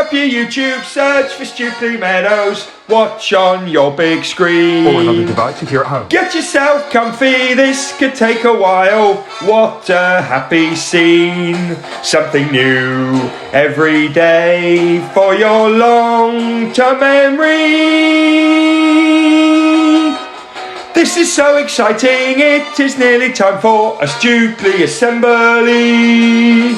up your YouTube, search for Stukeley Meadows, watch on your big screen. Or another device if you're at home. Get yourself comfy, this could take a while. What a happy scene. Something new every day for your long-term memory. This is so exciting, it is nearly time for a Stukeley assembly.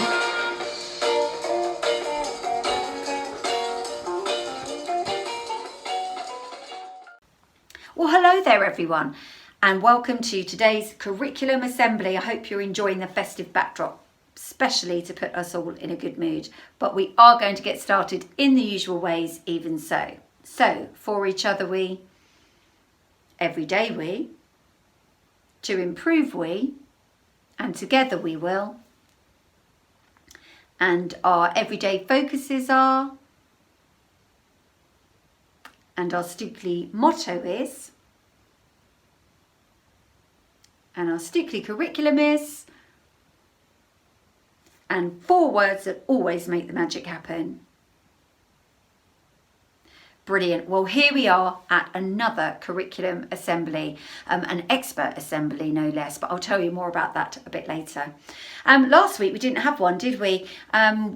Well, hello there everyone, and welcome to today's curriculum assembly. I hope you're enjoying the festive backdrop, especially to put us all in a good mood. But we are going to get started in the usual ways even so. So, for each other we, every day we, to improve we, and together we will. And our everyday focuses are, and our Stukeley motto is, and our Stukeley curriculum is, and 4 words that always make the magic happen. Brilliant. Well, here we are at another curriculum assembly, an expert assembly no less, but I'll tell you more about that a bit later. Last week we didn't have one, did we?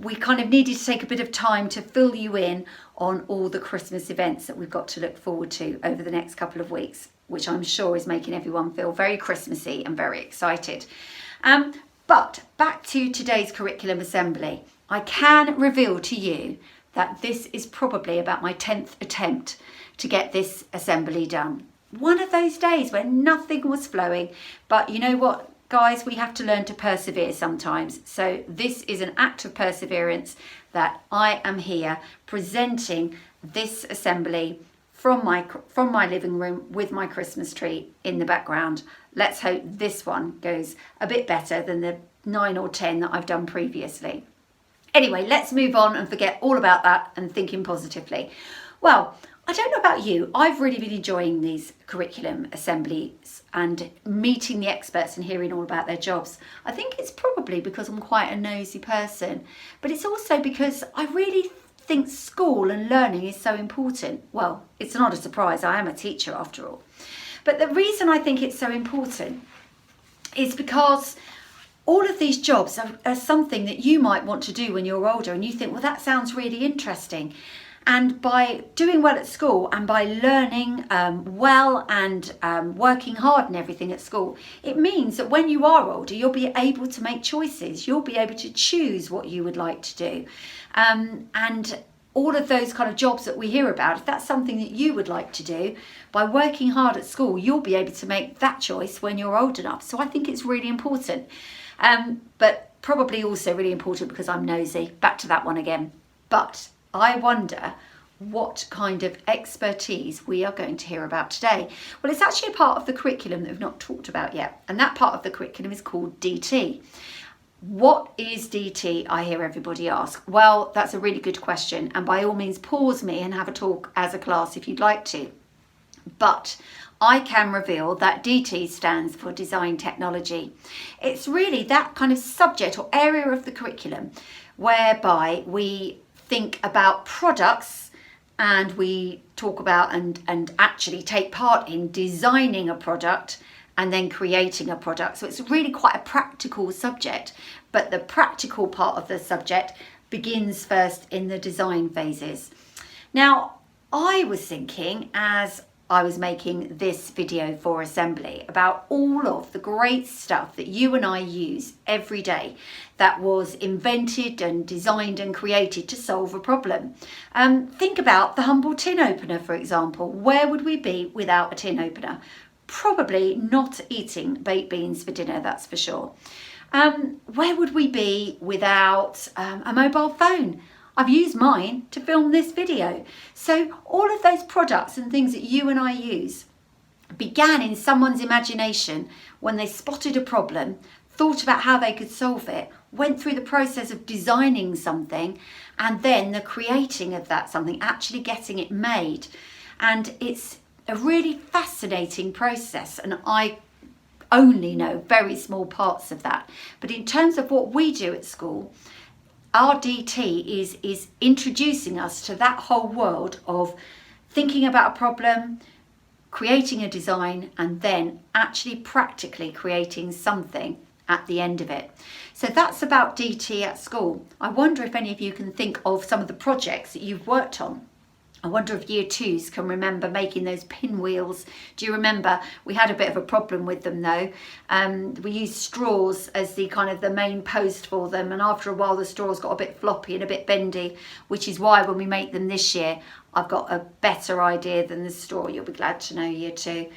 We kind of needed to take a bit of time to fill you in on all the Christmas events that we've got to look forward to over the next couple of weeks, which I'm sure is making everyone feel very Christmassy and very excited. But back to today's curriculum assembly. I can reveal to you that this is probably about my 10th attempt to get this assembly done. One of those days when nothing was flowing, but you know what, guys, we have to learn to persevere sometimes. So this is an act of perseverance that I am here presenting this assembly from my living room with my Christmas tree in the background. Let's hope this one goes a bit better than the 9 or 10 that I've done previously. Anyway, let's move on and forget all about that and thinking positively. Well, I don't know about you, I've really been enjoying these curriculum assemblies and meeting the experts and hearing all about their jobs. I think it's probably because I'm quite a nosy person, but it's also because I really think school and learning is so important. Well, it's not a surprise, I am a teacher after all. But the reason I think it's so important is because all of these jobs are something that you might want to do when you're older, and you think, well, that sounds really interesting. And by doing well at school and by learning well and working hard and everything at school, it means that when you are older, you'll be able to make choices. You'll be able to choose what you would like to do. And all of those kind of jobs that we hear about, if that's something that you would like to do, by working hard at school, you'll be able to make that choice when you're old enough. So I think it's really important. But probably also really important because I'm nosy. Back to that one again. But I wonder what kind of expertise we are going to hear about today. Well, it's actually a part of the curriculum that we've not talked about yet. And that part of the curriculum is called DT. What is DT, I hear everybody ask? Well, that's a really good question. And by all means, pause me and have a talk as a class if you'd like to. But I can reveal that DT stands for Design Technology. It's really that kind of subject or area of the curriculum whereby we think about products and we talk about and actually take part in designing a product and then creating a product. So it's really quite a practical subject, but the practical part of the subject begins first in the design phases. Now, I was thinking as I was making this video for assembly about all of the great stuff that you and I use every day that was invented and designed and created to solve a problem. Think about the humble tin opener, for example. Where would we be without a tin opener? Probably not eating baked beans for dinner, that's for sure. Where would we be without a mobile phone? I've used mine to film this video. So all of those products and things that you and I use began in someone's imagination when they spotted a problem, thought about how they could solve it, went through the process of designing something, and then the creating of that something, actually getting it made. And it's a really fascinating process, and I only know very small parts of that. But in terms of what we do at school, our DT is introducing us to that whole world of thinking about a problem, creating a design, and then actually practically creating something at the end of it. So that's about DT at school. I wonder if any of you can think of some of the projects that you've worked on. I wonder if year twos can remember making those pinwheels. Do you remember? We had a bit of a problem with them though. We used straws as the kind of the main post for them, and after a while the straws got a bit floppy and a bit bendy, which is why when we make them this year, I've got a better idea than the straw. You'll be glad to know, year two.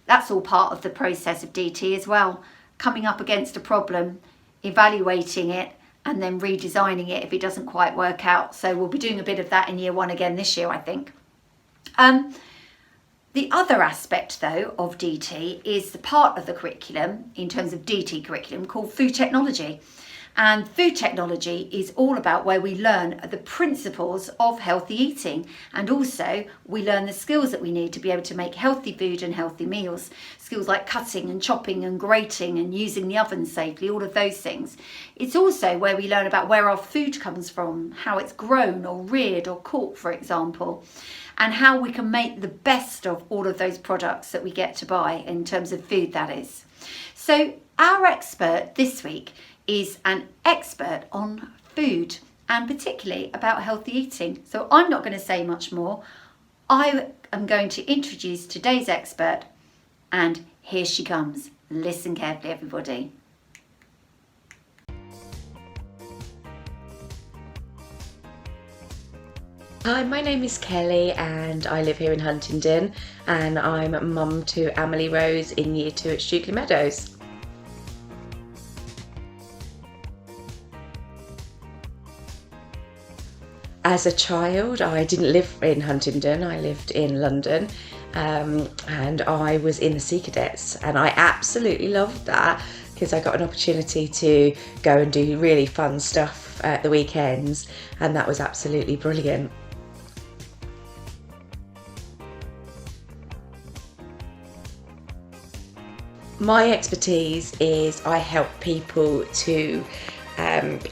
That's all part of the process of DT as well. Coming up against a problem, evaluating it, and then redesigning it if it doesn't quite work out. So we'll be doing a bit of that in year one again this year, I think. The other aspect though of DT is the part of the curriculum in terms of DT curriculum called food technology. And food technology is all about where we learn the principles of healthy eating, and also we learn the skills that we need to be able to make healthy food and healthy meals. Skills like cutting and chopping and grating and using the oven safely, all of those things. It's also where we learn about where our food comes from, how it's grown or reared or caught, for example, and how we can make the best of all of those products that we get to buy in terms of food, that is. So our expert this week is an expert on food, and particularly about healthy eating. So I'm not going to say much more. I am going to introduce today's expert, and here she comes. Listen carefully, everybody. Hi, my name is Kelly and I live here in Huntingdon, and I'm mum to Amelie Rose in year 2 at Stukeley Meadows. As a child, I didn't live in Huntingdon, I lived in London, and I was in the Sea Cadets, and I absolutely loved that because I got an opportunity to go and do really fun stuff at the weekends, and that was absolutely brilliant. My expertise is I help people to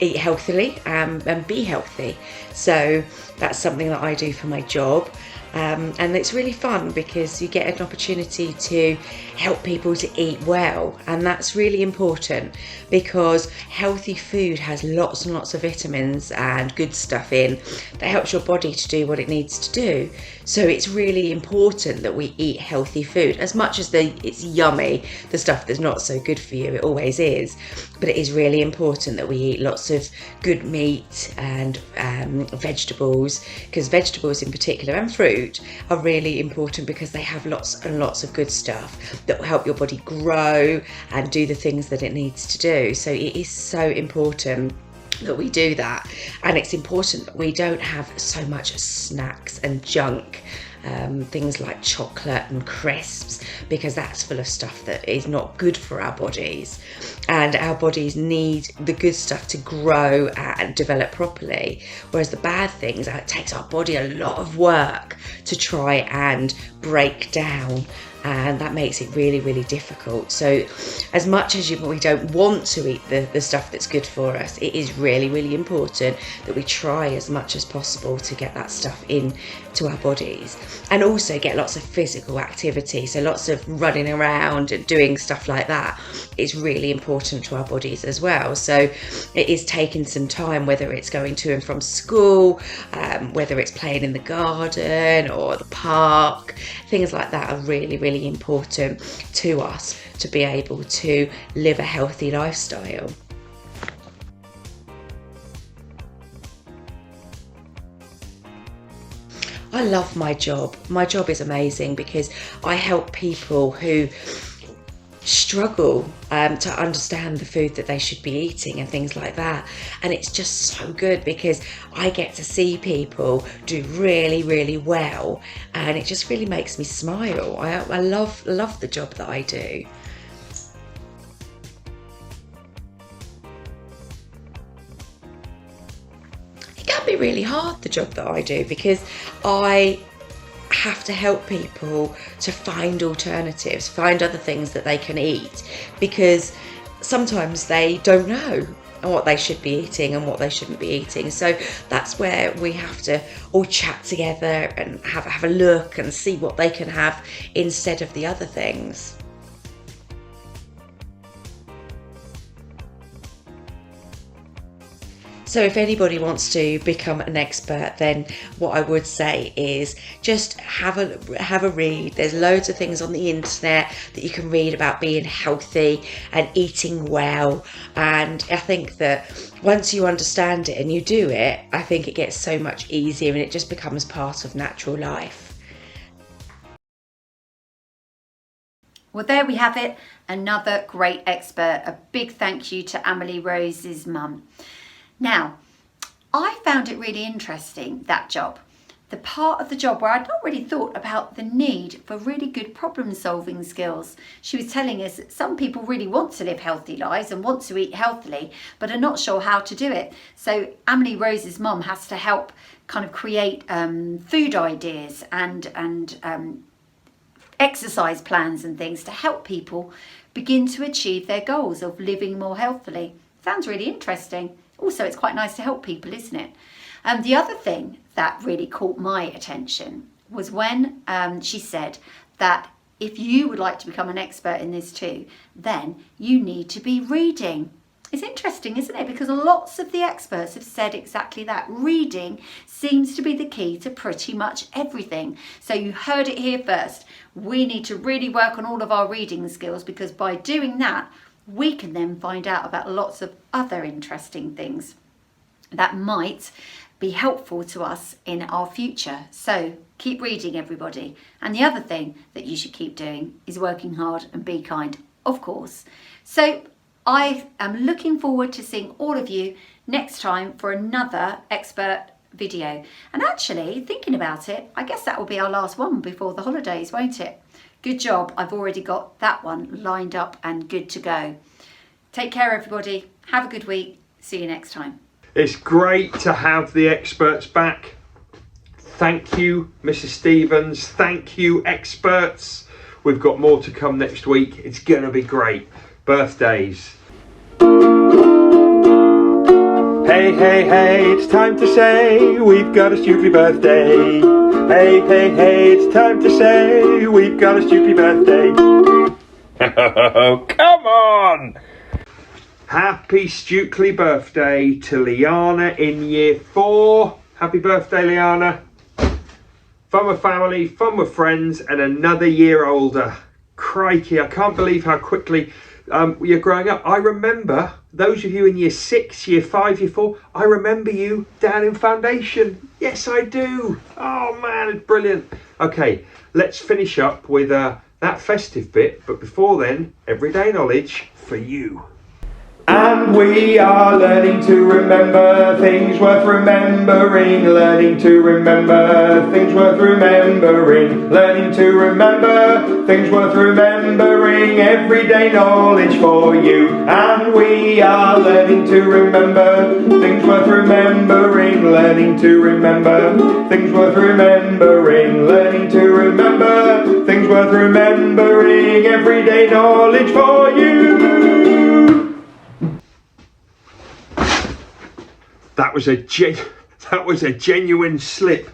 eat healthily and be healthy. So that's something that I do for my job. And it's really fun because you get an opportunity to help people to eat well, and that's really important because healthy food has lots and lots of vitamins and good stuff in that helps your body to do what it needs to do. So it's really important that we eat healthy food. As much as it's yummy, the stuff that's not so good for you, it always is, but it is really important that we eat lots of good meat and vegetables, because vegetables in particular and fruit are really important because they have lots and lots of good stuff that will help your body grow and do the things that it needs to do. So it is so important that we do that, and it's important that we don't have so much snacks and junk, things like chocolate and crisps, because that's full of stuff that is not good for our bodies, and our bodies need the good stuff to grow and develop properly, whereas the bad things, it takes our body a lot of work to try and break down, and that makes it really, really difficult. So as much as we don't want to eat the stuff that's good for us, it is really, really important that we try as much as possible to get that stuff in to our bodies, and also get lots of physical activity. So lots of running around and doing stuff like that is really important to our bodies as well. So it is taking some time, whether it's going to and from school, whether it's playing in the garden or the park, things like that are really, really important to us to be able to live a healthy lifestyle. I love my job. My job is amazing because I help people who struggle to understand the food that they should be eating and things like that, and it's just so good because I get to see people do really, really well, and it just really makes me smile. I love the job that I do. It can be really hard, the job that I do, because I have to help people to find alternatives, find other things that they can eat, because sometimes they don't know and what they should be eating and what they shouldn't be eating. So that's where we have to all chat together and have a look and see what they can have instead of the other things. So if anybody wants to become an expert, then what I would say is just have a read. There's loads of things on the internet that you can read about being healthy and eating well. And I think that once you understand it and you do it, I think it gets so much easier and it just becomes part of natural life. Well, there we have it. Another great expert. A big thank you to Amelie Rose's mum. Now, I found it really interesting, that job. The part of the job where I'd not really thought about the need for really good problem solving skills. She was telling us that some people really want to live healthy lives and want to eat healthily, but are not sure how to do it. So Amelie Rose's mum has to help kind of create food ideas and exercise plans and things to help people begin to achieve their goals of living more healthily. Sounds really interesting. Also, it's quite nice to help people, isn't it? The other thing that really caught my attention was when she said that if you would like to become an expert in this too, then you need to be reading. It's interesting, isn't it? Because lots of the experts have said exactly that. Reading seems to be the key to pretty much everything. So you heard it here first. We need to really work on all of our reading skills, because by doing that, we can then find out about lots of other interesting things that might be helpful to us in our future. So keep reading, everybody. And the other thing that you should keep doing is working hard and be kind, of course. So I am looking forward to seeing all of you next time for another expert video. And actually, thinking about it, I guess that will be our last one before the holidays, won't it? Good job, I've already got that one lined up and good to go. Take care, everybody. Have a good week. See you next time. It's great to have the experts back. Thank you, Mrs. Stevens. Thank you, experts. We've got more to come next week. It's going to be great. Birthdays. Hey, hey, hey, it's time to say we've got a Stukeley birthday. Hey, hey, hey, it's time to say we've got a Stukeley birthday. Oh, come on! Happy Stukeley birthday to Liana in year 4. Happy birthday, Liana. Fun with family, fun with friends, and another year older. Crikey, I can't believe how quickly you're growing up. I remember those of you in year 6, year 5, year 4, I remember you down in foundation. Yes, I do. Oh man, it's brilliant. Okay, let's finish up with that festive bit, but before then, everyday knowledge for you. And we are learning to remember things worth remembering, learning to remember things worth remembering, learning to remember things worth remembering, everyday knowledge for you. And we are learning to remember things worth remembering, learning to remember things worth remembering, learning to remember things worth remembering, everyday knowledge for you. That was a genuine slip.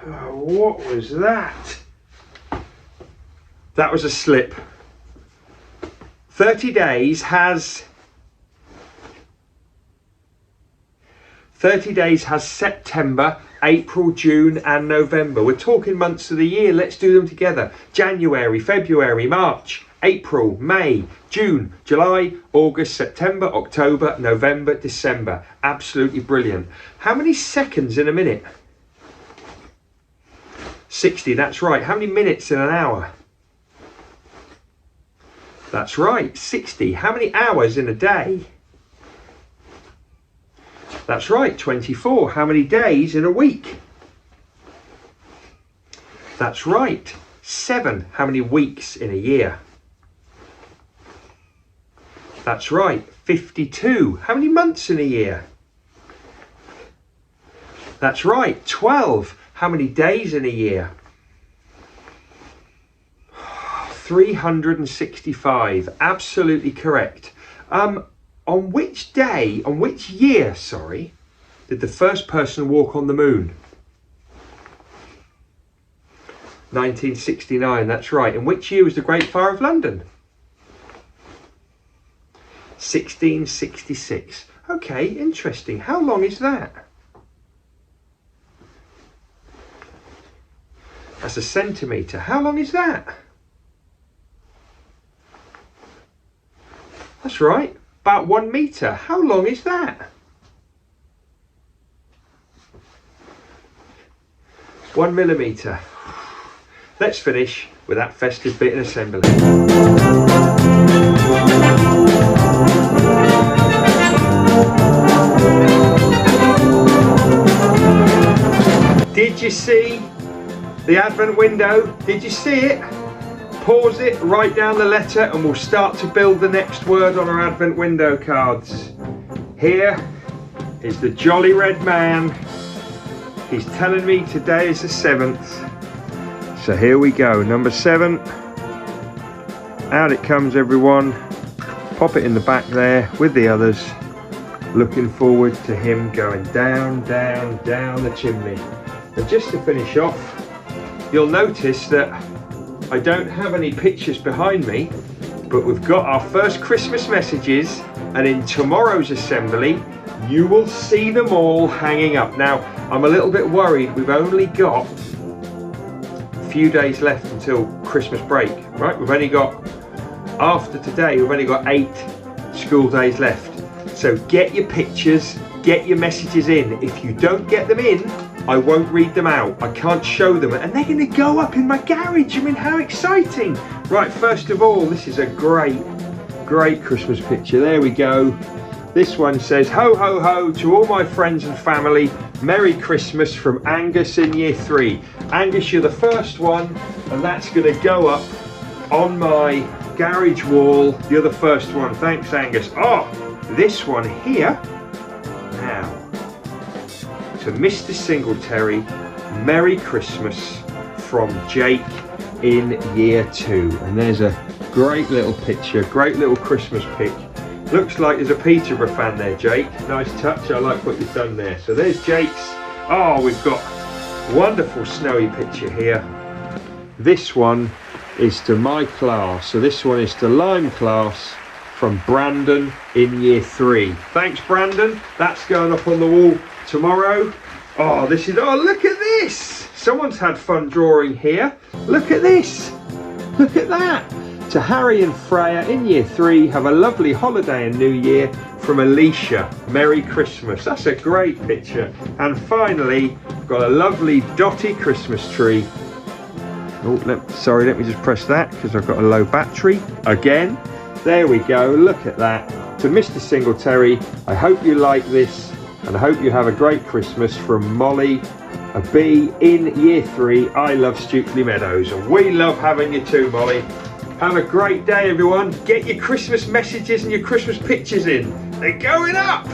Oh, what was that? That was a slip. 30 days has September, April, June and November. We're talking months of the year. Let's do them together. January, February, March, April, May, June, July, August, September, October, November, December. Absolutely brilliant. How many seconds in a minute? 60, that's right. How many minutes in an hour? That's right, 60. How many hours in a day? That's right, 24. How many days in a week? That's right, 7. How many weeks in a year? That's right, 52. How many months in a year? That's right, 12. How many days in a year? 365. Absolutely correct. On which year, did the first person walk on the moon? 1969, that's right. In which year was the Great Fire of London? 1666. Okay, interesting. How long is that? That's a centimetre. How long is that? That's right. About 1 metre. How long is that? 1 millimetre. Let's finish with that festive bit in assembly. Did you see the Advent window? Did you see it? Pause it, write down the letter, and we'll start to build the next word on our Advent window cards. Here is the jolly red man. He's telling me today is the 7th. So here we go, number 7. Out it comes, everyone. Pop it in the back there with the others. Looking forward to him going down, down, down the chimney. And just to finish off, you'll notice that I don't have any pictures behind me, but we've got our first Christmas messages, and in tomorrow's assembly you will see them all hanging up. Now I'm a little bit worried, we've only got a few days left until Christmas break, right? We've only got, after today, we've only got 8 school days left. So get your pictures, get your messages in. If you don't get them in, I won't read them out. I can't show them, and they're going to go up in my garage. I mean, how exciting. Right, first of all, this is a great Christmas picture. There we go. This one says, ho, ho, ho, to all my friends and family, Merry Christmas from Angus in year 3. Angus, you're the first one, and that's going to go up on my garage wall. You're the first one. Thanks, Angus. Oh, this one here. Now, to Mr. Singletary, Merry Christmas from Jake in year 2. And there's a great little picture, great little Christmas pic. Looks like there's a Peterborough fan there, Jake. Nice touch, I like what you've done there. So there's Jake's. Oh, we've got a wonderful snowy picture here. This one is to my class. So this one is to Lyme class from Brandon in year 3. Thanks, Brandon. That's going up on the wall tomorrow. Oh, this is, oh, look at this. Someone's had fun drawing here. Look at this. Look at that. To Harry and Freya in year 3, have a lovely holiday and New Year from Alicia. Merry Christmas. That's a great picture. And finally, got a lovely dotty Christmas tree. Oh, let me just press that because I've got a low battery. Again, there we go. Look at that. To Mr. Singletary, I hope you like this. And I hope you have a great Christmas from Molly, a B in year 3. I love Stukeley Meadows, and we love having you too, Molly. Have a great day, everyone. Get your Christmas messages and your Christmas pictures in. They're going up.